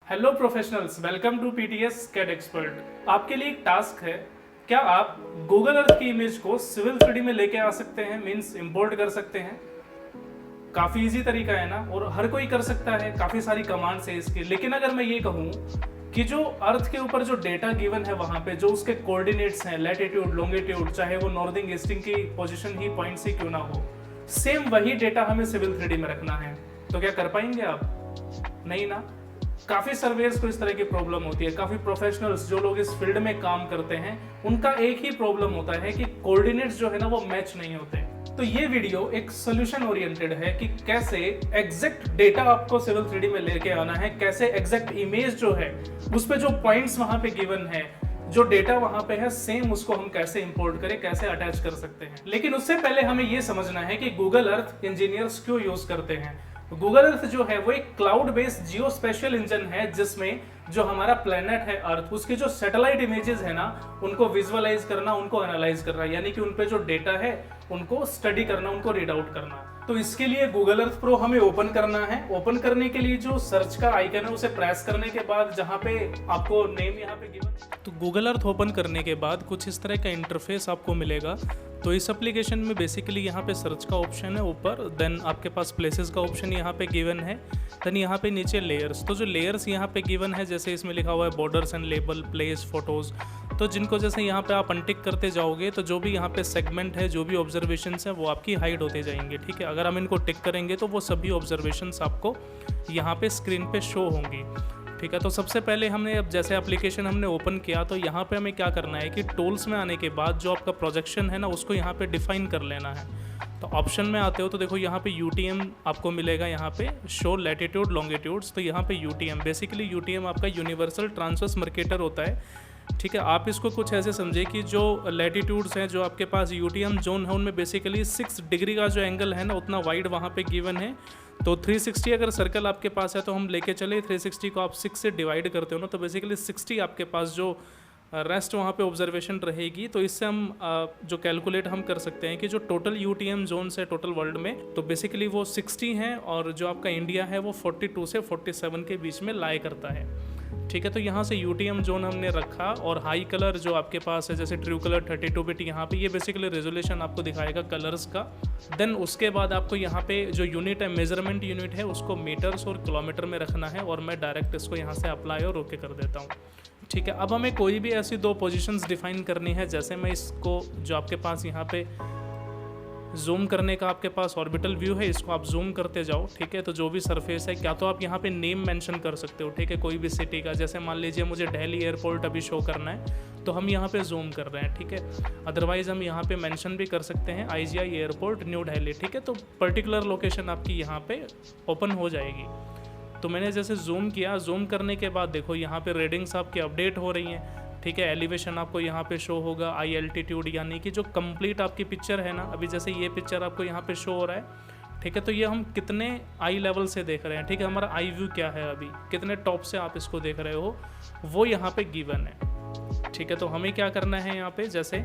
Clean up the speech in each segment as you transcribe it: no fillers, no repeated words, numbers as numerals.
Hello professionals, welcome to PTS CAD expert. आपके लिए एक टास्क है। क्या आप गूगल अर्थ की इमेज को सिविल 3D में लेके आ सकते हैं, मींस इंपोर्ट कर सकते हैं। काफ़ी इजी तरीका है ना, और हर कोई कर सकता है। काफ़ी सारी कमांड्स है इसकी। लेकिन अगर मैं ये कहूँ कि जो अर्थ के ऊपर जो डेटा गिवन है वहाँ पे जो उसके कोऑर्डिनेट्स हैं, लैटिट्यूड लॉन्गिट्यूड, चाहे वो नॉर्थिंग ईस्टिंग की पोजीशन ही पॉइंट से क्यों ना हो, सेम वही डेटा हमें सिविल 3D में रखना है। तो क्या कर पाएंगे आप? नहीं ना। काफ़ी सर्वेयर्स को इस तरह की प्रॉब्लम होती है। काफ़ी प्रोफेशनल्स जो लोग इस फील्ड में काम करते हैं, उनका एक ही प्रॉब्लम होता है कि कोऑर्डिनेट्स जो है ना वो मैच नहीं होते। तो ये वीडियो एक सोल्यूशन ओरिएंटेड है कि कैसे एग्जैक्ट डेटा आपको सिविल 3D में लेके आना है, कैसे एग्जैक्ट इमेज जो है उस पे जो पॉइंट्स वहां पे गिवन है, जो डेटा वहां पे है, सेम उसको हम कैसे इंपोर्ट करें, कैसे अटैच कर सकते हैं। लेकिन उससे पहले हमें ये समझना है कि गूगल अर्थ इंजीनियर्स क्यों यूज करते हैं। गूगल अर्थ जो है वो एक क्लाउड बेस्ड जियो स्पेशियल इंजन है, जिसमें जो हमारा प्लेनेट है अर्थ, उसके जो सैटेलाइट इमेजेस है ना, उनको विजुअलाइज करना, उनको एनालाइज करना, यानी कि उन पे जो डेटा है उनको स्टडी करना, उनको रीड आउट करना। तो इसके लिए गूगल अर्थ प्रो हमें ओपन करना है। ओपन करने के लिए जो सर्च का आइकन है उसे प्रेस करने के बाद जहाँ पे आपको नेम यहाँ पे गिवन, तो गूगल अर्थ ओपन करने के बाद कुछ इस तरह का इंटरफेस आपको मिलेगा। तो इस एप्लीकेशन में बेसिकली यहाँ पे सर्च का ऑप्शन है ऊपर, देन आपके पास प्लेसेस का ऑप्शन यहाँ पे गिवन है, देन यहाँ पे नीचे लेयर्स। तो जो लेयर्स यहाँ पे गिवन है, जैसे इसमें लिखा हुआ है borders and label, place, photos, तो जिनको जैसे यहाँ पे आप अनटिक करते जाओगे तो जो भी यहाँ पे सेगमेंट है, जो भी ऑब्जर्वेशंस हैं वो आपकी हाइड होते जाएंगे। ठीक है, अगर हम इनको टिक करेंगे तो वो सभी ऑब्जर्वेशंस आपको यहाँ पे स्क्रीन पे शो होंगी। ठीक है, तो सबसे पहले हमने अब जैसे एप्लीकेशन हमने ओपन किया तो यहाँ पे हमें क्या करना है कि टूल्स में आने के बाद जो आपका प्रोजेक्शन है ना उसको यहाँ पे डिफाइन कर लेना है। तो ऑप्शन में आते हो तो देखो यहाँ पे UTM आपको मिलेगा, यहाँ पे शो लैटिट्यूड लॉन्गिट्यूड्स। तो यहाँ पे UTM, बेसिकली UTM आपका यूनिवर्सल ट्रांसवर्स मार्केटर होता है। ठीक है, आप इसको कुछ ऐसे समझे कि जो लैटिट्यूड्स हैं, जो आपके पास UTM जोन है, उनमें बेसिकली 6 डिग्री का जो एंगल है ना उतना वाइड वहाँ पे गिवन है। तो 360 अगर सर्कल आपके पास है तो हम लेके चले 360 को आप 6 से डिवाइड करते हो ना, तो बेसिकली 60 आपके पास जो रेस्ट वहाँ पे ऑब्जर्वेशन रहेगी। तो इससे हम जो कैलकुलेट हम कर सकते हैं कि जो टोटल UTM जोन्स है टोटल वर्ल्ड में, तो बेसिकली वो 60 हैं, और जो आपका इंडिया है वो 42 से 47 के बीच में लाई करता है। ठीक है, तो यहाँ से UTM जोन हमने रखा, और हाई कलर जो आपके पास है जैसे ट्रू कलर 32 बिट यहाँ पे, ये बेसिकली रेजोल्यूशन आपको दिखाएगा कलर्स का। देन उसके बाद आपको यहाँ पे जो यूनिट है, मेजरमेंट यूनिट है, उसको मीटर्स और किलोमीटर में रखना है, और मैं डायरेक्ट इसको यहाँ से अप्लाई और ओके कर देता हूँ। ठीक है, अब हमें कोई भी ऐसी दो पोजीशंस डिफाइन करनी है। जैसे मैं इसको जो आपके पास यहाँ पे जूम करने का आपके पास ऑर्बिटल व्यू है, इसको आप जूम करते जाओ। ठीक है, तो जो भी सरफेस है, क्या तो आप यहाँ पे नेम मेंशन कर सकते हो। ठीक है, कोई भी सिटी का, जैसे मान लीजिए मुझे दिल्ली एयरपोर्ट अभी शो करना है तो हम यहाँ पे जूम कर रहे हैं। ठीक है, अदरवाइज हम यहाँ पे मेंशन भी कर सकते हैं IGI एयरपोर्ट न्यू दिल्ली। ठीक है, तो पर्टिकुलर लोकेशन आपकी यहाँ पे ओपन हो जाएगी। तो मैंने जैसे जूम किया, जूम करने के बाद देखो यहाँ पे रीडिंग्स आपकी अपडेट हो रही हैं। ठीक है, एलिवेशन आपको यहाँ पे शो होगा, आई एल्टीट्यूड, यानी कि जो कंप्लीट आपकी पिक्चर है ना, अभी जैसे ये पिक्चर आपको यहाँ पे शो हो रहा है। ठीक है, तो ये हम कितने आई लेवल से देख रहे हैं। ठीक है, हमारा आई व्यू क्या है, अभी कितने टॉप से आप इसको देख रहे हो, वो यहाँ पे गिवन है। ठीक है, तो हमें क्या करना है, यहाँ पे जैसे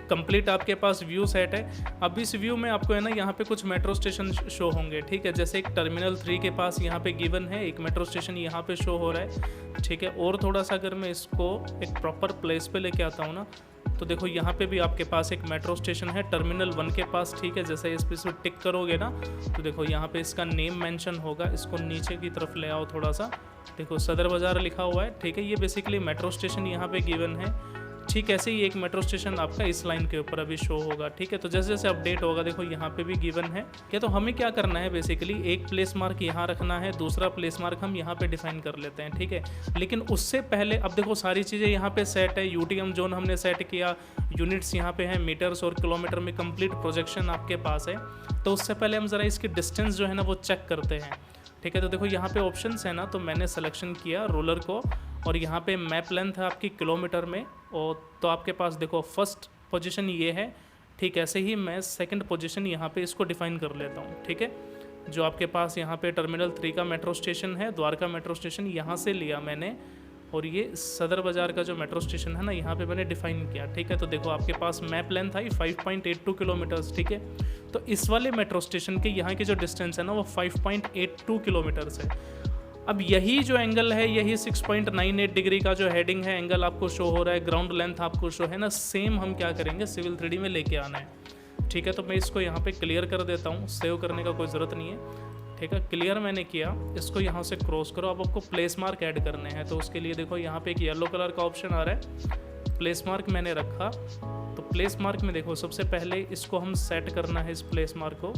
कंप्लीट आपके पास व्यू सेट है। अब इस व्यू में आपको है ना यहाँ पे कुछ मेट्रो स्टेशन शो होंगे। ठीक है, जैसे एक टर्मिनल 3 के पास यहाँ पे गिवन है, एक मेट्रो स्टेशन यहाँ पे शो हो रहा है। ठीक है, और थोड़ा सा अगर मैं इसको एक प्रॉपर प्लेस पे लेके आता हूँ ना, तो देखो यहाँ पे भी आपके पास एक मेट्रो स्टेशन है टर्मिनल 1 के पास। ठीक है, जैसे इस पर टिक करोगे ना तो देखो यहाँ पे इसका नेम मेंशन होगा। इसको नीचे की तरफ ले आओ थोड़ा सा, देखो सदर बाज़ार लिखा हुआ है। ठीक है, ये बेसिकली मेट्रो स्टेशन यहाँ पे गिवन है। ठीक, ऐसे ही एक मेट्रो स्टेशन आपका इस लाइन के ऊपर अभी शो होगा। ठीक है, तो जैसे जैसे अपडेट होगा देखो यहाँ पे भी गिवन है। क्या तो हमें क्या करना है, बेसिकली एक प्लेस मार्क यहाँ रखना है, दूसरा प्लेस मार्क हम यहाँ पे डिफाइन कर लेते हैं। ठीक है, लेकिन उससे पहले अब देखो सारी चीज़ें यहाँ पे सेट है। UTM जोन हमने सेट किया, यूनिट्स यहाँ पे हैं, मीटर्स और किलोमीटर में कंप्लीट प्रोजेक्शन आपके पास है। तो उससे पहले हम ज़रा इसकी डिस्टेंस जो है ना वो चेक करते हैं। ठीक है, तो देखो यहाँ पे ऑप्शंस है ना, तो मैंने सिलेक्शन किया रोलर को, और यहाँ पे मैप लेंथ है आपकी किलोमीटर में, और तो आपके पास देखो फर्स्ट पोजीशन ये है। ठीक, ऐसे ही मैं सेकंड पोजीशन यहाँ पे इसको डिफाइन कर लेता हूँ। ठीक है, जो आपके पास यहाँ पे टर्मिनल 3 का मेट्रो स्टेशन है, द्वारका मेट्रो स्टेशन यहाँ से लिया मैंने, और ये सदर बाज़ार का जो मेट्रो स्टेशन है ना यहाँ पे मैंने डिफाइन किया। ठीक है, तो देखो आपके पास मैप लेंथ आई 5.82 किलोमीटर्स। ठीक है, तो इस वाले मेट्रो स्टेशन के यहाँ की जो डिस्टेंस है ना वो 5.82 किलोमीटर्स है। अब यही जो एंगल है, यही 6.98 डिग्री का जो हेडिंग है एंगल आपको शो हो रहा है, ग्राउंड लेंथ आपको शो है ना, सेम हम क्या करेंगे सिविल 3D में लेके आना है। ठीक है, तो मैं इसको यहाँ पे क्लियर कर देता हूँ, सेव करने का कोई ज़रूरत नहीं है। ठीक है, क्लियर मैंने किया, इसको यहाँ से क्रॉस करो। अब आपको प्लेस मार्क ऐड करने हैं, तो उसके लिए देखो यहाँ पे एक येलो कलर का ऑप्शन आ रहा है, प्लेस मार्क मैंने रखा। तो प्लेस मार्क में देखो सबसे पहले इसको हम सेट करना है, इस प्लेस मार्क को।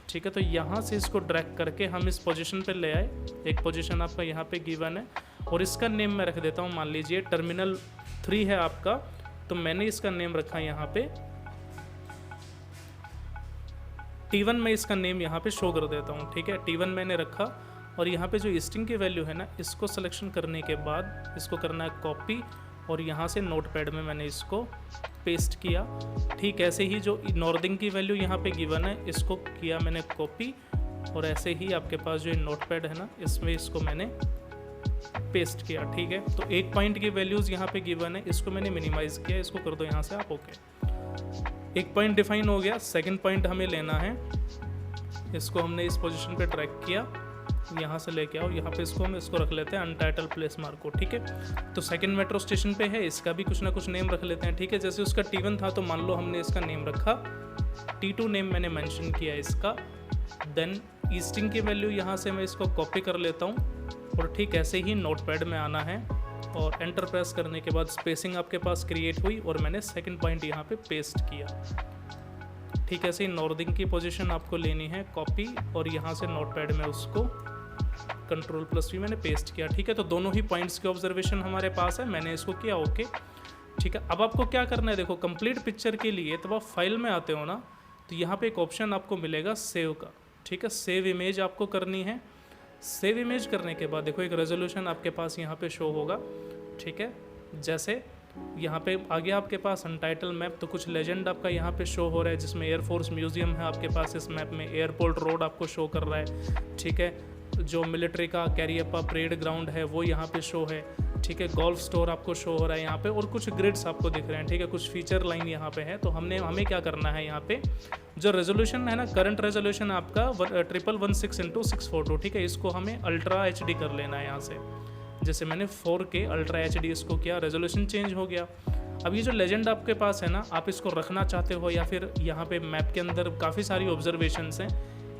ठीक है, तो यहाँ से इसको ड्रैग करके हम इस पोजीशन पे ले आए। एक पोजीशन आपका यहाँ पे गिवन है और इसका नेम मैं रख देता हूँ, मान लीजिए टर्मिनल 3 है आपका, तो मैंने इसका नेम रखा यहाँ पे T1। मैं इसका नेम यहाँ पे शो कर देता हूँ। ठीक है, T1 मैंने रखा और यहाँ पे जो ईस्टिंग की वैल्यू है ना, इसको सिलेक्शन करने के बाद इसको करना है कॉपी और यहाँ से नोटपैड में मैंने इसको पेस्ट किया। ठीक ऐसे ही जो नॉर्दिंग की वैल्यू यहाँ पे गिवन है, इसको किया मैंने कॉपी और ऐसे ही आपके पास जो नोटपैड है ना, इसमें इसको मैंने पेस्ट किया। ठीक है, तो एक पॉइंट की वैल्यूज़ यहाँ पे गिवन है, इसको मैंने मिनिमाइज़ किया, इसको कर दो यहाँ से आप ओके। एक पॉइंट डिफाइन हो गया, सेकंड पॉइंट हमें लेना है, इसको हमने इस पोजीशन पे ट्रैक किया, यहाँ से लेके आओ, यहाँ पे इसको हम इसको रख लेते हैं अनटाइटल प्लेस मार्क को। ठीक है, तो सेकंड मेट्रो स्टेशन पे है, इसका भी कुछ ना कुछ नेम रख लेते हैं। ठीक है, जैसे उसका T1 था तो मान लो हमने इसका नेम रखा, T2 नेम मैंने मेंशन किया इसका। देन ईस्टिंग की वैल्यू यहाँ से मैं इसको कॉपी कर लेता हूँ और ठीक ऐसे ही नोटपैड में आना है और एंटर प्रेस करने के बाद स्पेसिंग आपके पास क्रिएट हुई और मैंने सेकंड पॉइंट यहाँ पे पेस्ट किया। ठीक ऐसे ही नॉर्दिंग की पोजीशन आपको लेनी है कॉपी और यहाँ से नोटपैड में उसको Ctrl+V मैंने पेस्ट किया। ठीक है, तो दोनों ही पॉइंट्स के ऑब्जर्वेशन हमारे पास है, मैंने इसको किया ओके। ठीक है, अब आपको क्या करना है, देखो कंप्लीट पिक्चर के लिए तो आप फाइल में आते हो ना, तो यहाँ पे एक ऑप्शन आपको मिलेगा सेव का। ठीक है, सेव इमेज आपको करनी है। सेव इमेज करने के बाद देखो एक रेजोल्यूशन आपके पास यहाँ पे शो होगा। ठीक है, जैसे यहाँ पे आ गया आपके पास अनटाइटल मैप, तो कुछ लेजेंड आपका यहाँ पे शो हो रहा है, जिसमें एयरफोर्स म्यूजियम है आपके पास इस मैप में, एयरपोर्ट रोड आपको शो कर रहा है। ठीक है, जो मिलिट्री का कैरियप्पा परेड ग्राउंड है वो यहाँ पे शो है। ठीक है, गोल्फ स्टोर आपको शो हो रहा है यहाँ पे और कुछ ग्रिड्स आपको दिख रहे हैं। ठीक है, कुछ फीचर लाइन यहाँ पे है। तो हमें क्या करना है, यहाँ पे जो रेजोल्यूशन है ना, करंट रेजोल्यूशन आपका 1116x642। ठीक है, इसको हमें अल्ट्रा HD कर लेना है यहाँ से। जैसे मैंने 4K अल्ट्रा HD इसको किया, रेजोल्यूशन चेंज हो गया। अब ये जो लेजेंड आपके पास है ना, आप इसको रखना चाहते हो या फिर यहाँ पे मैप के अंदर काफ़ी सारी ऑब्जर्वेशंस हैं,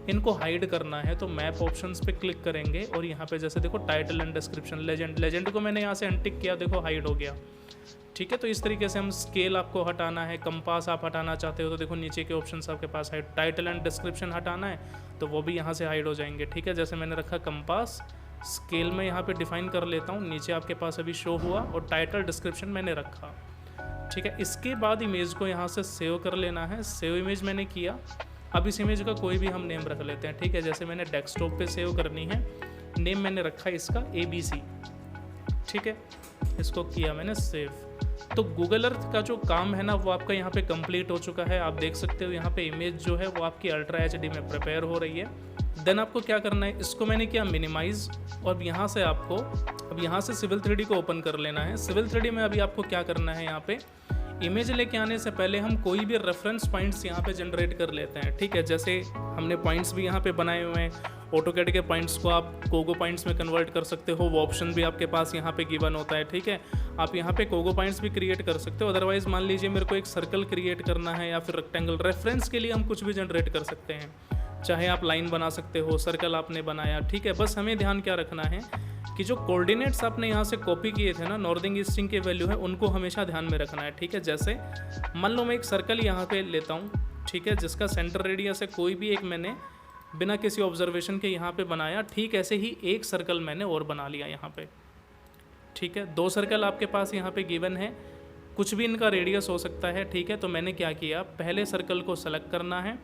इनको हाइड करना है तो मैप ऑप्शंस पे क्लिक करेंगे और यहाँ पे जैसे देखो टाइटल एंड डिस्क्रिप्शन, लेजेंड को मैंने यहाँ से अनटिक किया, देखो हाइड हो गया। ठीक है, तो इस तरीके से हम स्केल आपको हटाना है, कंपास आप हटाना चाहते हो तो देखो नीचे के ऑप्शंस आपके पास हाइड, टाइटल एंड डिस्क्रिप्शन हटाना है तो वो भी यहाँ से हाइड हो जाएंगे। ठीक है, जैसे मैंने रखा कंपास, स्केल में यहाँ पे डिफाइन कर लेता हूँ, नीचे आपके पास अभी शो हुआ और टाइटल डिस्क्रिप्शन मैंने रखा। ठीक है, इसके बाद इमेज को यहाँ से सेव कर लेना है, सेव इमेज मैंने किया। अब इस इमेज का कोई भी हम नेम रख लेते हैं। ठीक है, जैसे मैंने डेस्कटॉप पे सेव करनी है, नेम मैंने रखा इसका ABC। ठीक है, इसको किया मैंने सेव। तो गूगल अर्थ का जो काम है ना वो आपका यहाँ पे कंप्लीट हो चुका है। आप देख सकते हो यहाँ पे इमेज जो है वो आपकी अल्ट्रा HD में प्रिपेयर हो रही है। देन आपको क्या करना है, इसको मैंने किया मिनिमाइज और यहाँ से आपको अब यहाँ से सिविल 3D को ओपन कर लेना है। सिविल 3D में अभी आपको क्या करना है, यहाँ पे इमेज लेके आने से पहले हम कोई भी रेफरेंस पॉइंट्स यहाँ पे जनरेट कर लेते हैं। ठीक है, जैसे हमने पॉइंट्स भी यहाँ पे बनाए हुए हैं, ऑटोकैड के पॉइंट्स को आप कोगो पॉइंट्स में कन्वर्ट कर सकते हो, वो ऑप्शन भी आपके पास यहाँ पे गिवन होता है। ठीक है, आप यहाँ पे कोगो पॉइंट्स भी क्रिएट कर सकते हो। अदरवाइज मान लीजिए मेरे को एक सर्कल क्रिएट करना है या फिर रेक्टेंगल, रेफरेंस के लिए हम कुछ भी जनरेट कर सकते हैं, चाहे आप लाइन बना सकते हो, सर्कल आपने बनाया। ठीक है, बस हमें ध्यान क्या रखना है कि जो कोऑर्डिनेट्स आपने यहाँ से कॉपी किए थे ना, नॉर्दिंग ईस्टिंग के वैल्यू है, उनको हमेशा ध्यान में रखना है। ठीक है, जैसे मान लो मैं एक सर्कल यहाँ पे लेता हूँ, ठीक है, जिसका सेंटर रेडियस है कोई भी एक, मैंने बिना किसी ऑब्जर्वेशन के यहाँ पे बनाया। ठीक ऐसे ही एक सर्कल मैंने और बना लिया यहाँ पे। ठीक है, 2 सर्कल आपके पास यहाँ पे गिवन है, कुछ भी इनका रेडियस हो सकता है। ठीक है, तो मैंने क्या किया, पहले सर्कल को सेलेक्ट करना है,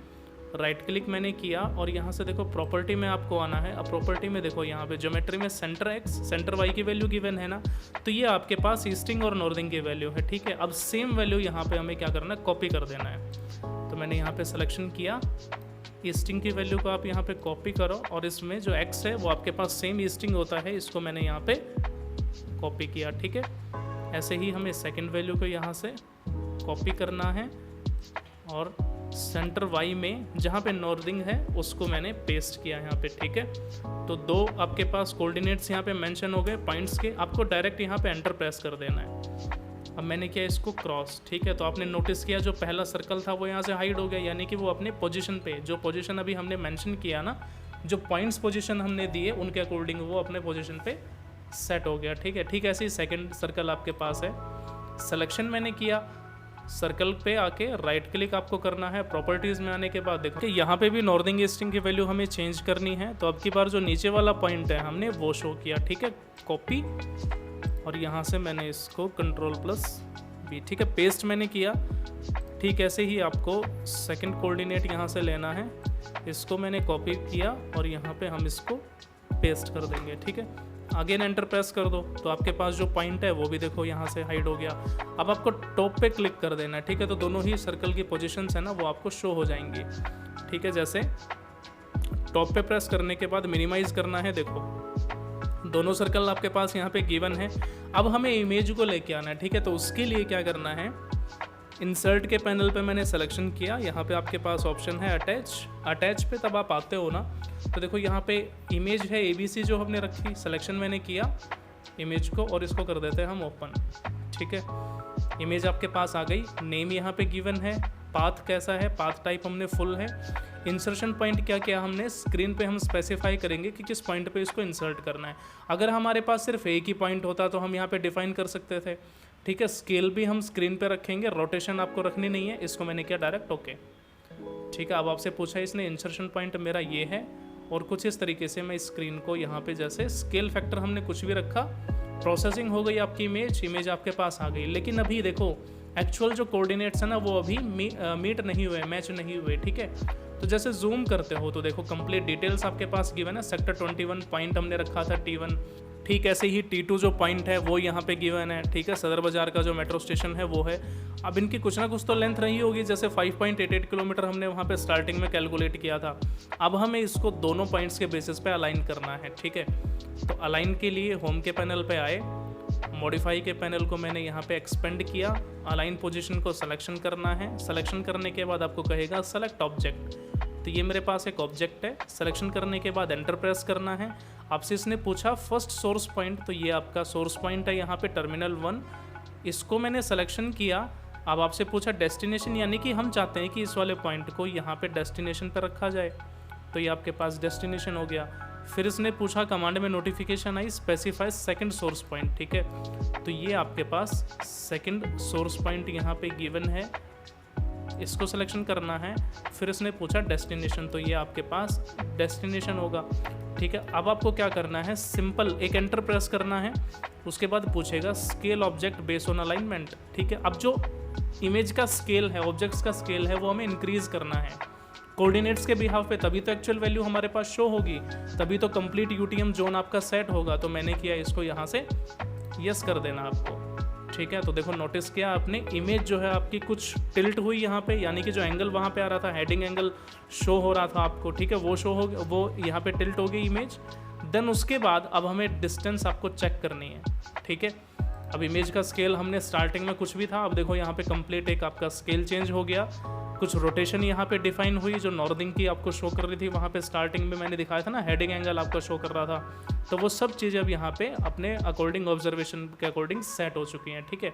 राइट क्लिक मैंने किया और यहाँ से देखो प्रॉपर्टी में आपको आना है। अब प्रॉपर्टी में देखो यहाँ पे ज्योमेट्री में सेंटर X सेंटर Y की वैल्यू गिवन है ना, तो ये आपके पास ईस्टिंग और नॉर्दिंग की वैल्यू है। ठीक है, अब सेम वैल्यू यहाँ पे हमें क्या करना है, कॉपी कर देना है। तो मैंने यहाँ पे सिलेक्शन किया, ईस्टिंग की वैल्यू को आप यहाँ पे कॉपी करो और इसमें जो X है वो आपके पास सेम ईस्टिंग होता है, इसको मैंने यहाँ पे कॉपी किया। ठीक है, ऐसे ही हमें सेकेंड वैल्यू को यहाँ से कॉपी करना है और सेंटर वाई में जहाँ पे नॉर्दिंग है उसको मैंने पेस्ट किया यहाँ पे, ठीक है। तो दो आपके पास कोऑर्डिनेट्स यहाँ पे मेंशन हो गए पॉइंट्स के, आपको डायरेक्ट यहाँ पे एंटर प्रेस कर देना है। अब मैंने किया इसको क्रॉस, ठीक है। तो आपने नोटिस किया जो पहला सर्कल था वो यहाँ से हाइड हो गया, यानी कि वो अपने पोजीशन पे, जो पोजीशन अभी हमने मेंशन किया ना, जो पॉइंट्स पोजीशन हमने दिए उनके अकॉर्डिंग वो अपने पोजीशन पे सेट हो गया, ठीक है। ठीक ऐसे ही सेकंड सर्कल आपके पास है, सिलेक्शन मैंने किया, सर्कल पे आके राइट क्लिक आपको करना है। प्रॉपर्टीज़ में आने के बाद देखो कि यहाँ पे भी नॉर्दिंग ईस्टिंग की वैल्यू हमें चेंज करनी है। तो अब की बार जो नीचे वाला पॉइंट है हमने वो शो किया, ठीक है। कॉपी, और यहाँ से मैंने इसको Ctrl+V, ठीक है, पेस्ट मैंने किया। ठीक ऐसे ही आपको सेकंड कोऑर्डिनेट यहाँ से लेना है, इसको मैंने कॉपी किया और यहाँ पे हम इसको पेस्ट कर देंगे, ठीक है। अगेन एंटर प्रेस कर दो तो आपके पास जो पॉइंट है वो भी देखो यहाँ से हाइड हो गया। अब आपको टॉप पे क्लिक कर देना है, ठीक है। तो दोनों ही सर्कल की पोजीशंस है ना वो आपको शो हो जाएंगी, ठीक है। जैसे टॉप पे प्रेस करने के बाद मिनिमाइज करना है, देखो दोनों सर्कल आपके पास यहाँ पे गिवन है। अब हमें इमेज को लेके आना है, ठीक है। तो उसके लिए क्या करना है, इंसर्ट के पैनल पे मैंने सिलेक्शन किया, यहाँ पे आपके पास ऑप्शन है अटैच पे तब आप आते हो ना, तो देखो यहाँ पे इमेज है ABC जो हमने रखी, सिलेक्शन मैंने किया इमेज को और इसको कर देते हैं हम ओपन, ठीक है। इमेज आपके पास आ गई, नेम यहाँ पे गिवन है, पाथ कैसा है, पाथ टाइप हमने फुल है। इंसर्शन पॉइंट क्या किया हमने, स्क्रीन पे हम स्पेसिफाई करेंगे कि किस पॉइंट पे इसको इंसर्ट करना है। अगर हमारे पास सिर्फ एक ही पॉइंट होता तो हम यहाँ पे डिफाइन कर सकते थे, ठीक है। स्केल भी हम स्क्रीन पे रखेंगे, रोटेशन आपको रखनी नहीं है, इसको मैंने किया डायरेक्ट ओके, ठीक है। अब आपसे पूछा इसने इंसर्शन पॉइंट मेरा ये है और कुछ इस तरीके से मैं स्क्रीन को यहाँ पे जैसे स्केल फैक्टर हमने कुछ भी रखा, प्रोसेसिंग हो गई आपकी इमेज आपके पास आ गई। लेकिन अभी देखो एक्चुअल जो कोऑर्डिनेट्स है ना वो अभी मीट नहीं हुए, मैच नहीं हुए, ठीक है। तो जैसे जूम करते हो तो देखो कंप्लीट डिटेल्स आपके पास गिवन है, सेक्टर 21 पॉइंट हमने रखा था T1, ठीक ऐसे ही T2 जो पॉइंट है वो यहाँ पे गिवन है, ठीक है। सदर बाजार का जो मेट्रो स्टेशन है वो है। अब इनकी कुछ ना कुछ तो लेंथ रही होगी, जैसे 5.88 किलोमीटर हमने वहाँ पे स्टार्टिंग में कैलकुलेट किया था। अब हमें इसको दोनों पॉइंट्स के बेसिस पे अलाइन करना है, ठीक है। तो अलाइन के लिए होम के पैनल पे आए, मॉडिफाई के पैनल को मैंने यहाँ पे एक्सपेंड किया, अलाइन पोजीशन को सिलेक्शन करना है। सिलेक्शन करने के बाद आपको कहेगा सेलेक्ट ऑब्जेक्ट, तो ये मेरे पास एक ऑब्जेक्ट है। सिलेक्शन करने के बाद एंटर प्रेस करना है। आपसे इसने पूछा फर्स्ट सोर्स पॉइंट, तो ये आपका सोर्स पॉइंट है यहाँ पे टर्मिनल 1, इसको मैंने सिलेक्शन किया। अब आपसे पूछा डेस्टिनेशन, यानी कि हम चाहते हैं कि इस वाले पॉइंट को यहाँ पे डेस्टिनेशन पर रखा जाए, तो ये आपके पास डेस्टिनेशन हो गया। फिर इसने पूछा कमांड में नोटिफिकेशन आई स्पेसिफाई सेकंड सोर्स पॉइंट, ठीक है। तो ये आपके पास सेकंड सोर्स पॉइंट यहाँ पे गिवन है, इसको सिलेक्शन करना है। फिर इसने पूछा डेस्टिनेशन, तो ये आपके पास डेस्टिनेशन होगा, ठीक है। अब आपको क्या करना है, सिंपल एक एंटर प्रेस करना है, उसके बाद पूछेगा scale object based on alignment, ठीक है। अब जो इमेज का स्केल है, ऑब्जेक्ट्स का स्केल है, वो हमें इंक्रीज करना है कोऑर्डिनेट्स के बिहाफ पे, तभी तो एक्चुअल वैल्यू हमारे पास शो होगी, तभी तो कंप्लीट यूटीएम जोन आपका सेट होगा। तो मैंने किया इसको यहाँ से यस कर देना आपको, ठीक है। तो देखो नोटिस किया आपने, इमेज जो है आपकी कुछ टिल्ट हुई यहाँ पे, यानी कि जो एंगल वहाँ पे आ रहा था, हेडिंग एंगल शो हो रहा था आपको, ठीक है, वो शो हो, वो यहाँ पे टिल्ट हो गई इमेज। देन उसके बाद अब हमें डिस्टेंस आपको चेक करनी है, ठीक है। अब इमेज का स्केल हमने स्टार्टिंग में कुछ भी था, अब देखो यहाँ पे कंप्लीट एक आपका स्केल चेंज हो गया, कुछ रोटेशन यहाँ पे डिफाइन हुई, जो नॉर्दिंग की आपको शो कर रही थी वहाँ पे स्टार्टिंग में मैंने दिखाया था ना, हेडिंग एंगल आपका शो कर रहा था, तो वो सब चीज़ें अब यहाँ पे अपने अकॉर्डिंग ऑब्जर्वेशन के अकॉर्डिंग सेट हो चुकी हैं, ठीक है।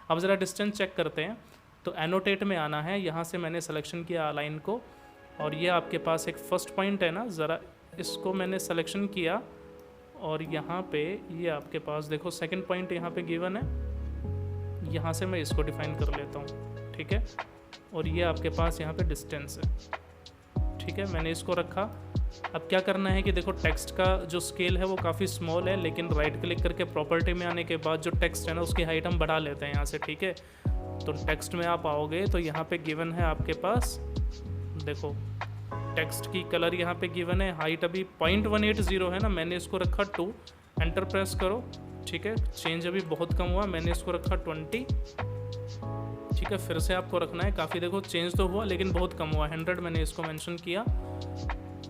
अब ज़रा डिस्टेंस चेक करते हैं, तो एनोटेट में आना है, यहाँ से मैंने सिलेक्शन किया अलाइन को, और ये आपके पास एक फर्स्ट पॉइंट है ना, ज़रा इसको मैंने सिलेक्शन किया और यहाँ पे ये आपके पास देखो सेकंड पॉइंट यहाँ पे गिवन है, यहाँ से मैं इसको डिफाइन कर लेता हूँ, ठीक है। और ये आपके पास यहाँ पे डिस्टेंस है, ठीक है, मैंने इसको रखा। अब क्या करना है कि देखो टेक्स्ट का जो स्केल है वो काफ़ी स्मॉल है, लेकिन राइट क्लिक करके प्रॉपर्टी में आने के बाद जो टेक्स्ट है ना उसकी हाइट हम बढ़ा लेते हैं यहाँ से, ठीक है। तो टेक्स्ट में आप आओगे तो यहाँ पे गिवन है आपके पास, देखो टेक्स्ट की कलर यहाँ पे गिवन है, हाइट अभी 0.180 है ना, मैंने इसको रखा 2, एंटर प्रेस करो, ठीक है। चेंज अभी बहुत कम हुआ, मैंने इसको रखा 20, ठीक है। फिर से आपको रखना है, काफ़ी देखो चेंज तो हुआ लेकिन बहुत कम हुआ, 100 मैंने इसको मेंशन किया,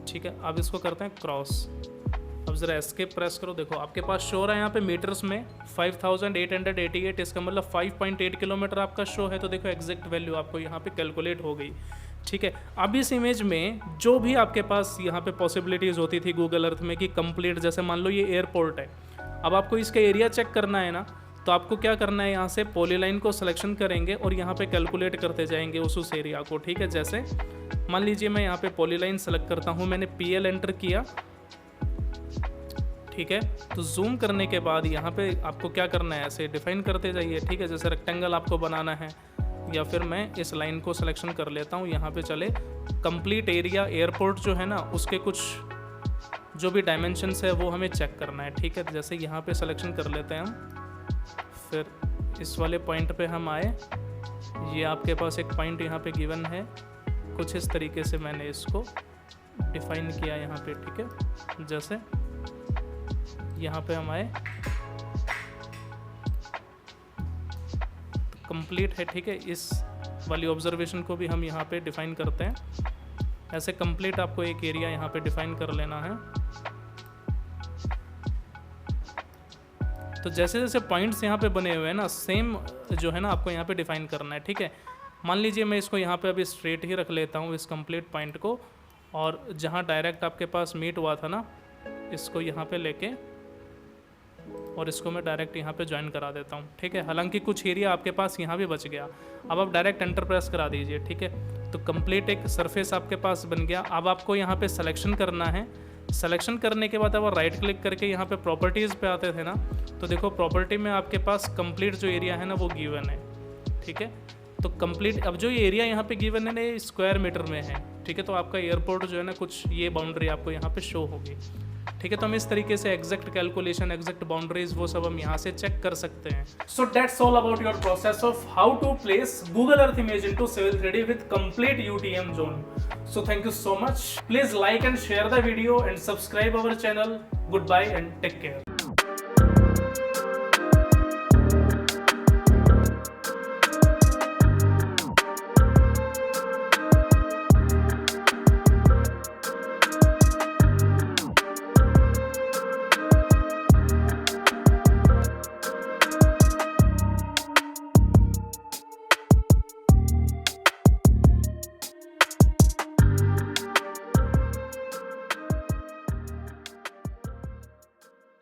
ठीक है। अब इसको करते हैं क्रॉस। अब ज़रा एस्केप प्रेस करो, देखो आपके पास शो रहा है यहाँ पे मीटर्स में 5888, इसका मतलब 5.8 किलोमीटर आपका शो है। तो देखो एग्जैक्ट वैल्यू आपको यहाँ पे कैलकुलेट हो गई। ठीक है। अब इस इमेज में जो भी आपके पास यहाँ पे पॉसिबिलिटीज़ होती थी गूगल अर्थ में कि कंप्लीट, जैसे मान लो ये एयरपोर्ट है, अब आपको इसका एरिया चेक करना है ना, तो आपको क्या करना है, यहाँ से पॉलीलाइन को सिलेक्शन करेंगे और यहाँ पे कैलकुलेट करते जाएंगे उस एरिया को। ठीक है, जैसे मान लीजिए मैं यहाँ पे पॉलीलाइन सेलेक्ट करता हूँ, मैंने PL एंटर किया। ठीक है, तो जूम करने के बाद यहाँ पे आपको क्या करना है, ऐसे डिफाइन करते जाइए। ठीक है, जैसे रेक्टेंगल आपको बनाना है, या फिर मैं इस लाइन को सिलेक्शन कर लेता हूँ, यहाँ पे चले कंप्लीट एरिया एयरपोर्ट जो है ना उसके कुछ जो भी डायमेंशंस है वो हमें चेक करना है। ठीक है, जैसे यहाँ पे सिलेक्शन कर लेते हैं हम, फिर इस वाले पॉइंट पे हम आए, ये आपके पास एक पॉइंट यहाँ पे गिवन है, कुछ इस तरीके से मैंने इसको डिफाइन किया यहाँ पे। ठीक है, जैसे यहाँ पे हम आए, कंप्लीट है। ठीक है, इस वाली ऑब्जर्वेशन को भी हम यहाँ पे डिफाइन करते हैं। ऐसे कंप्लीट आपको एक एरिया यहाँ पे डिफाइन कर लेना है। तो जैसे जैसे पॉइंट्स यहाँ पे बने हुए हैं ना, सेम जो है ना आपको यहाँ पे डिफाइन करना है। ठीक है, मान लीजिए मैं इसको यहाँ पे अभी स्ट्रेट ही रख लेता हूँ इस कंप्लीट पॉइंट को, और जहाँ डायरेक्ट आपके पास मीट हुआ था ना, इसको यहाँ पे लेके और इसको मैं डायरेक्ट यहाँ पे ज्वाइन करा देता हूँ। ठीक है, हालांकि कुछ एरिया आपके पास यहाँ भी बच गया। अब आप डायरेक्ट एंटर प्रेस करा दीजिए। ठीक है, तो कंप्लीट एक सरफेस आपके पास बन गया। अब आपको यहाँ पे सिलेक्शन करना है। सिलेक्शन करने के बाद अब राइट क्लिक करके यहाँ पे प्रॉपर्टीज़ पे आते थे ना, तो देखो प्रॉपर्टी में आपके पास कंप्लीट जो एरिया है ना वो गिवन है। ठीक है, तो कंप्लीट अब जो ये एरिया यहाँ पे गिवन है ना ये स्क्वायर मीटर में है। ठीक है, तो आपका एयरपोर्ट जो है ना कुछ ये बाउंड्री आपको यहाँ पे शो होगी। ठीक है, तो हम इस तरीके से एग्जैक्ट कैलकुलेशन, एग्जैक्ट बाउंड्रीज वो सब हम यहाँ से चेक कर सकते हैं। So that's all about your process of how to place Google Earth image into civil 3D with complete UTM zone. So thank you so much. Please like and share the video and subscribe our channel. Goodbye and take care.